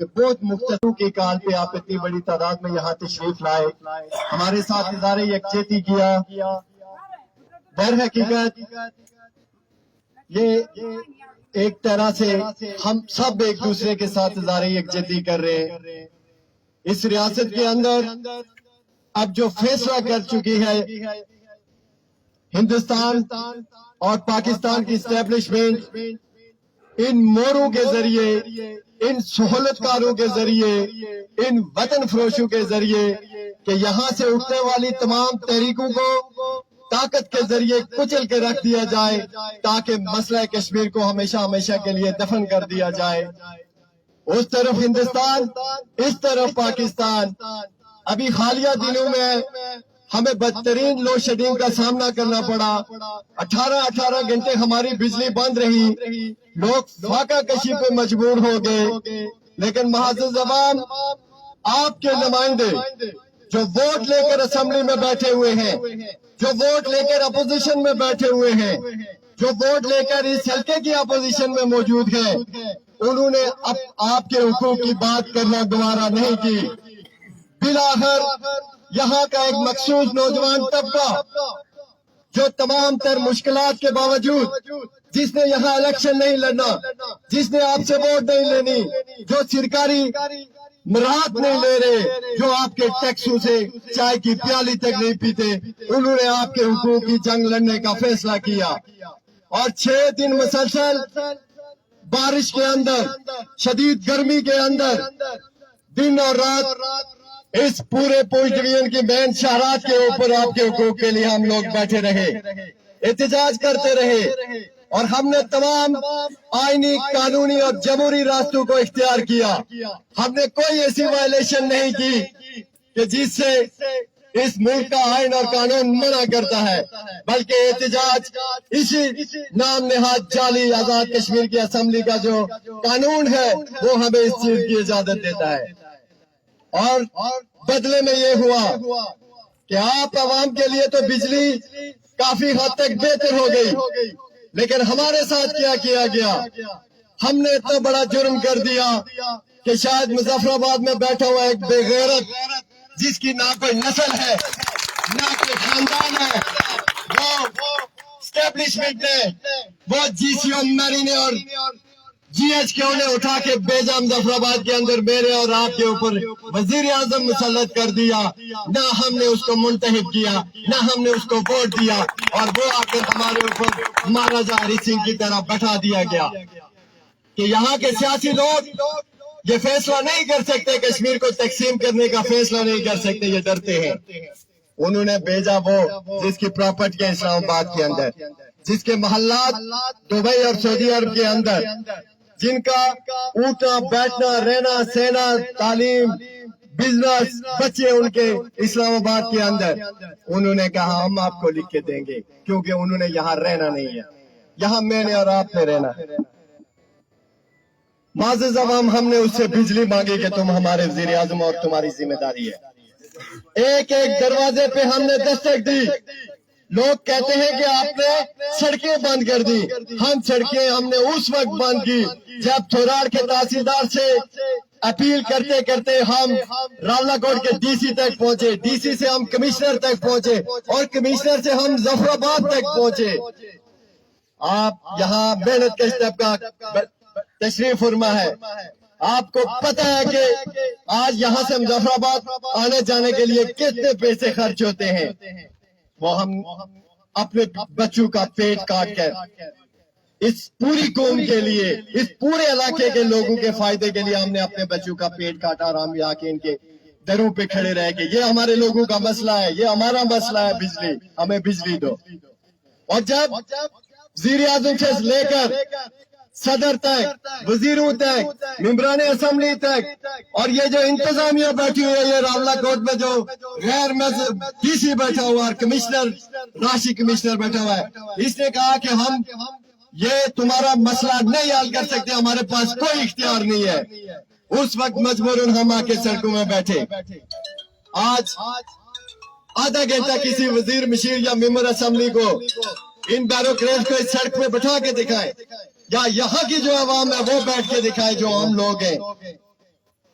کہ بہت مختصر کے کال پہ آپ اتنی بڑی تعداد میں یہاں تشریف لائے، ہمارے ساتھ اظہار یکجہتی کیا۔ در حقیقت یہ ایک طرح سے ہم سب ایک دوسرے کے ساتھ اظہار یکجہتی کر رہے ہیں۔ اس ریاست کے اندر اب جو فیصلہ کر چکی ہے ہندوستان اور پاکستان کی اسٹیبلشمنٹ، ان موروں کے ذریعے، ان سہولت کاروں کے ذریعے، ان وطن فروشوں کے ذریعے کہ یہاں سے اٹھنے والی تمام تحریکوں کو طاقت کے ذریعے کچل کے رکھ دیا جائے تاکہ مسئلہ کشمیر کو ہمیشہ ہمیشہ کے لیے دفن کر دیا جائے۔ اس طرف ہندوستان، اس طرف پاکستان۔ ابھی حالیہ دنوں میں ہمیں بدترین لوڈ شیڈنگ کا سامنا کرنا پڑا۔ 18 گھنٹے ہماری بجلی بند رہی، لوگ فاقہ کشی پہ مجبور ہو گئے۔ لیکن معزز عوام، آپ کے نمائندے جو ووٹ لے کر اسمبلی میں بیٹھے ہوئے ہیں، جو ووٹ لے کر اپوزیشن میں بیٹھے ہوئے ہیں، جو ووٹ لے کر اس حلقے کی اپوزیشن میں موجود ہیں، انہوں نے آپ کے حقوق کی بات کرنا گوارا نہیں کی۔ بالآخر یہاں کا ایک مخصوص نوجوان طبقہ جو تمام تر مشکلات کے باوجود، جس نے یہاں الیکشن نہیں لڑنا، جس نے آپ سے ووٹ نہیں لینی، جو سرکاری مراحت نہیں لے رہے، جو آپ کے ٹیکسوں سے چائے کی پیالی تک نہیں پیتے، انہوں نے آپ کے حقوق کی جنگ لڑنے کا فیصلہ کیا۔ اور 6 دن مسلسل بارش کے اندر، شدید گرمی کے اندر، دن اور رات اس پورے پوچھ ڈویژن کی مین شہرات کے اوپر آپ کے حقوق کے لیے ہم لوگ بیٹھے رہے، احتجاج کرتے رہے، اور ہم نے تمام آئینی، قانونی اور جمہوری راستوں کو اختیار کیا۔ ہم نے کوئی ایسی وائلیشن نہیں کی کہ جس سے اس ملک کا آئین اور قانون منع کرتا ہے، بلکہ احتجاج اسی نام نہاد جعلی آزاد کشمیر کی اسمبلی کا جو قانون ہے وہ ہمیں اس چیز کی اجازت دیتا ہے۔ اور بدلے میں یہ ہوا کہ آپ عوام کے لیے تو بجلی کافی حد تک بہتر ہو گئی، لیکن ہمارے ساتھ کیا کیا گیا؟ ہم نے اتنا بڑا جرم کر دیا کہ شاید مظفر آباد میں بیٹھا ہوا ایک بے غیرت، جس کی نہ کوئی نسل ہے، نہ کوئی خاندان ہے، وہ اسٹیبلشمنٹ نے، وہ جی سی او میری نے اور جی ایچ کیو نے اٹھا کے بھیجا مظفر آباد کے اندر میرے اور آپ کے اوپر وزیر اعظم مسلط کر دیا۔ نہ ہم نے اس کو منتخب کیا، نہ ہم نے اس کو ووٹ دیا، اور وہ آ کر ہمارے اوپر مہاراجہ ہری سنگھ کی طرح بٹھا دیا گیا کہ یہاں کے سیاسی لوگ یہ فیصلہ نہیں کر سکتے، کشمیر کو تقسیم کرنے کا فیصلہ نہیں کر سکتے، یہ ڈرتے ہیں۔ انہوں نے بھیجا وہ جس کی پراپرٹی ہے اسلام آباد کے اندر، جس کے محلات دبئی اور سعودی عرب کے اندر، جن کا اٹھنا بیٹھنا رہنا سہنا تعلیم بزنس بچے ان کے اسلام آباد کے اندر، انہوں نے کہا ہم آپ کو لکھ کے دیں گے، کیونکہ انہوں نے یہاں رہنا نہیں ہے، یہاں میں نے اور آپ نے رہنا ہے۔ معزز عوام، ہم نے اس سے بجلی مانگی کہ تم ہمارے وزیر اعظم اور تمہاری ذمہ داری ہے۔ ایک ایک دروازے پہ ہم نے دستک دی۔ لوگ کہتے ہیں کہ آپ نے سڑکیں بند کر دی، ہم سڑکیں ہم نے اس وقت بند کی جب تھوراڑ کے تحصیلدار سے اپیل کرتے کرتے ہم راولہ کوٹ کے ڈی سی تک پہنچے، ڈی سی سے ہم کمشنر تک پہنچے، اور کمشنر سے ہم ظفر آباد تک پہنچے۔ آپ یہاں محنت کا طبقہ تشریف فرما ہے، آپ کو پتہ ہے کہ آج یہاں سے مظفر آباد آنے جانے کے لیے کتنے پیسے خرچ ہوتے ہیں۔ وہ ہم اپنے بچوں کا پیٹ کاٹ کر اس پوری قوم کے لیے، اس پورے علاقے کے لوگوں کے فائدے کے لیے ہم نے اپنے بچوں کا پیٹ کاٹا، اور ہم یہاں کے ان کے دروں پہ کھڑے رہ کے یہ ہمارے لوگوں کا مسئلہ ہے، یہ ہمارا مسئلہ ہے، بجلی ہمیں بجلی دو۔ اور جب وزیر اعظم سے لے کر صدر تک، وزیروں تک، ممبران اسمبلی تک، اور یہ جو انتظامیہ بیٹھی ہوئی ہے، یہ راولہ کوٹ میں جو غیر مذہب ڈی سی بیٹھا ہوا اور کمشنر راشی کمشنر بیٹھا ہوا ہے، اس نے کہا کہ ہم یہ تمہارا مسئلہ نہیں حل کر سکتے، ہمارے پاس کوئی اختیار نہیں ہے۔ اس وقت مجبوراً ہم آ کے سڑکوں میں بیٹھے۔ آج آدھا گھنٹہ کسی وزیر مشیر یا ممبر اسمبلی کو، ان بیوروکریٹ کو اس سڑک پہ بٹھا کے دکھائیں، یا یہاں کی جو عوام ہے وہ بیٹھ کے دکھائے جو ہم لوگ ہیں۔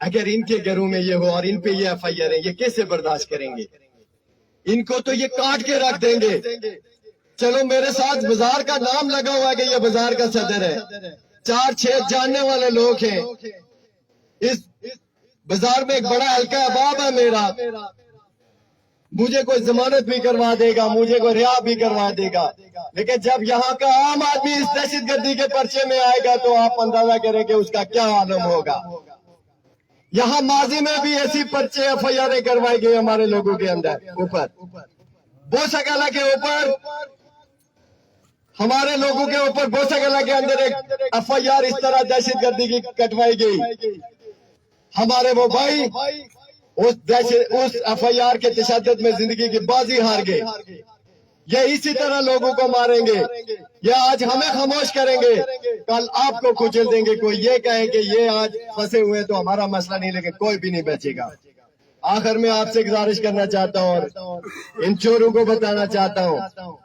اگر ان کے گھروں میں یہ ہو اور ان پہ یہ FIR ہے، یہ کیسے برداشت کریں گے؟ ان کو تو یہ کاٹ کے رکھ دیں گے۔ چلو میرے ساتھ بازار کا نام لگا ہوا ہے کہ یہ بازار کا صدر ہے، 4-6 جاننے والے لوگ ہیں۔ اس بازار میں ایک بڑا حلقہ احباب ہے میرا، مجھے کوئی ضمانت بھی کروا دے گا، مجھے کوئی رہا بھی کروا دے گا، لیکن جب یہاں کا عام آدمی اس دہشت گردی کے پرچے میں آئے گا تو آپ اندازہ کریں کہ اس کا کیا عالم ہوگا۔ یہاں ماضی میں بھی ایسی پرچے FIR کروائی گئی ہمارے لوگوں کے اندر اوپر، بوسہ کے اوپر، ہمارے لوگوں کے اوپر بوسہ کے اندر ایک FIR اس طرح دہشت گردی کی کٹوائی گئی۔ ہمارے وہ بھائی اس FIR کے تشدد میں زندگی کی بازی ہار گئے۔ یہ اسی طرح لوگوں کو ماریں گے، یہ آج ہمیں خاموش کریں گے، کل آپ کو کچل دیں گے۔ کوئی یہ کہے کہ یہ آج پھنسے ہوئے تو ہمارا مسئلہ نہیں، لیکن کوئی بھی نہیں بچے گا۔ آخر میں آپ سے گزارش کرنا چاہتا ہوں اور ان چوروں کو بتانا چاہتا ہوں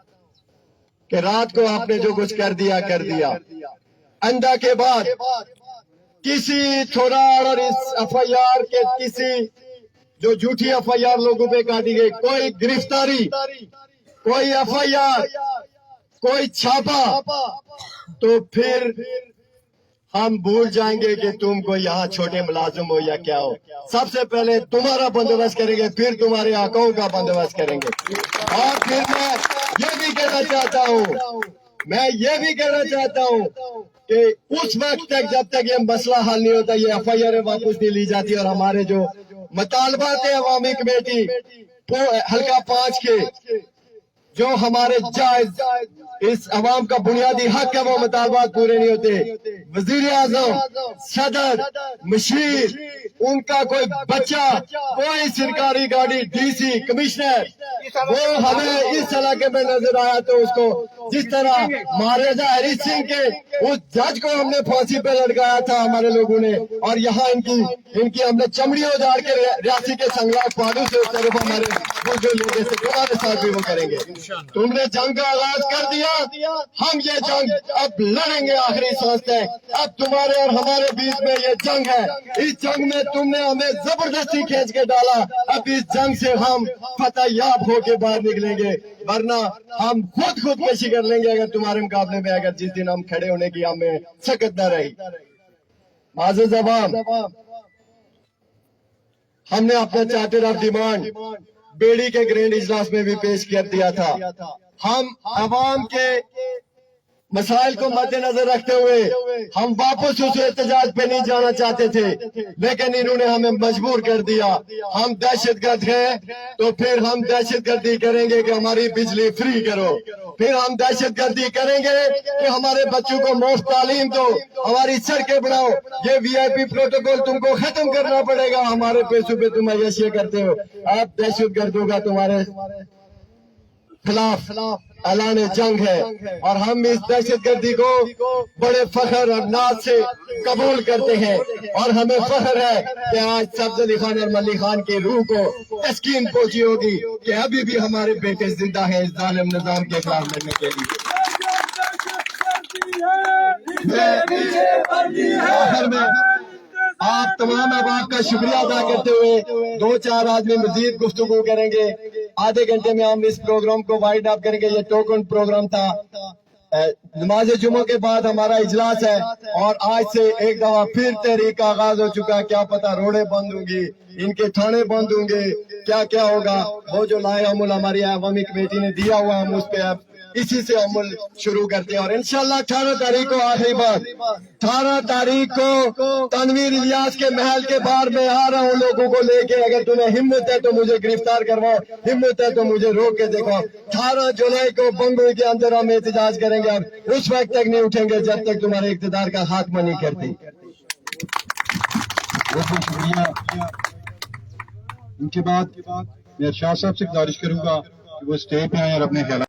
کہ رات کو آپ نے جو کچھ کر دیا اندھا کے بعد کسی تھوڑاڑ اور اس FIR کے کسی جو جھوٹی FIR لوگوں پہ کاٹی گئی، کوئی گرفتاری، کوئی FIR، کوئی چھاپا، تو پھر ہم بھول جائیں گے کہ تم کو یہاں چھوٹے ملازم ہو یا کیا ہو۔ سب سے پہلے تمہارا بندوبست کریں گے، پھر تمہارے آقاؤں کا بندوبست کریں گے۔ اور پھر میں یہ بھی کہنا چاہتا ہوں کہ اس وقت تک جب تک یہ مسئلہ حل نہیں ہوتا، یہ FIR واپس نہیں لی جاتی، اور ہمارے جو مطالبات ہیں عوامی کمیٹی حلقہ 5 کے، جو ہمارے جائز اس عوام کا بنیادی حق ہے، وہ مطالبات پورے نہیں ہوتے۔ وزیر اعظم، صدر، مشیر، ان کا کوئی بچہ، کوئی سرکاری گاڑی، DC، کمشنر، وہ ہمیں اس علاقے میں نظر آیا تو اس کو جس طرح مہاراجا ہری سنگھ کے اس جج کو ہم نے پھانسی پہ لٹکایا تھا ہمارے لوگوں نے، اور یہاں ان کی ہم نے چمڑی اجاڑ کے ریاسی کے سنگلاخ پہاڑوں سے اس طرف ہمارے جو لوگ سے تمہارے ساتھ بھی وہ کریں گے۔ تم نے جنگ کا آغاز کر دیا، ہم یہ جنگ اب لڑیں گے آخری سانس تک۔ اب تمہارے اور ہمارے بیچ میں یہ جنگ ہے، اس جنگ میں تم نے ہمیں زبردستی کھینچ کے ڈالا، اب اس جنگ سے ہم فتح یاب ہو کے باہر نکلیں گے، ورنہ ہم خود کشی کر لیں گے اگر تمہارے مقابلے میں، اگر جس دن ہم کھڑے ہونے کی ہمیں سکت نہ رہی۔ معزز عوام، ہم نے اپنا چارٹر آف ڈیمانڈ بیڑی کے گرینڈ اجلاس میں بھی پیش کر دیا تھا۔ ہم عوام کے مسائل کو مد نظر رکھتے ہوئے ہم واپس اس احتجاج پہ نہیں جانا چاہتے تھے، لیکن انہوں نے ہمیں مجبور کر دیا۔ ہم دہشت گرد ہیں تو پھر ہم دہشت گردی کریں گے کہ ہماری بجلی فری کرو، پھر ہم دہشت گردی کریں گے کہ ہمارے بچوں کو مفت تعلیم دو، ہماری سڑکیں بناؤ۔ یہ VIP پروٹوکول تم کو ختم کرنا پڑے گا، ہمارے پیسوں پہ تم عیاشی کرتے ہو۔ اب دہشت گردوں کا تمہارے خلاف اعلان جنگ ہے، اور ہم اس دہشت گردی کو بڑے فخر اور ناز سے قبول کرتے ہیں، اور ہمیں فخر ہے کہ آج سبز علی خان اور ملی خان کی روح کو تسکین پہنچی ہوگی کہ ابھی بھی ہمارے بیٹے زندہ ہیں اس ظالم نظام کے خلاف لڑنے کے لیے۔ آخر میں آپ تمام احباب کا شکریہ ادا کرتے ہوئے 2-4 آدمی مزید گفتگو کریں گے، آدھے گھنٹے میں ہم اس پروگرام کو وائنڈ اپ کریں گے۔ یہ ٹوکن پروگرام تھا، نماز جمعہ کے بعد ہمارا اجلاس ہے، اور آج سے ایک دفعہ پھر تحریک کا آغاز ہو چکا ہے۔ کیا پتہ روڈیں بند ہوں گی، ان کے تھانے بند ہوں گے، کیا ہوگا۔ وہ جو لائے عمل ہماری عوامی کمیٹی نے دیا ہوا، ہم اس پہ اب اسی سے عمل شروع کرتے ہیں، اور انشاءاللہ 18 تاریخ کو آخری بات، 18 تاریخ کو تنویر الیاس کے محل کے باہر میں آ رہا ہوں لوگوں کو لے کے۔ اگر تمہیں ہمت ہے تو مجھے گرفتار کرواؤ، ہمت ہے تو مجھے روک کے دیکھو۔ 18 جولائی کو بنگلور کے اندر ہم احتجاج کریں گے، اس وقت تک نہیں اٹھیں گے جب تک تمہارے اقتدار کا خاتمہ نہیں کرتی۔ بہت شکریہ۔ ان کے بعد میں شاہ صاحب سے گزارش کروں گا کہ وہ اسٹیج پہ آئیں اور اپنے خیالات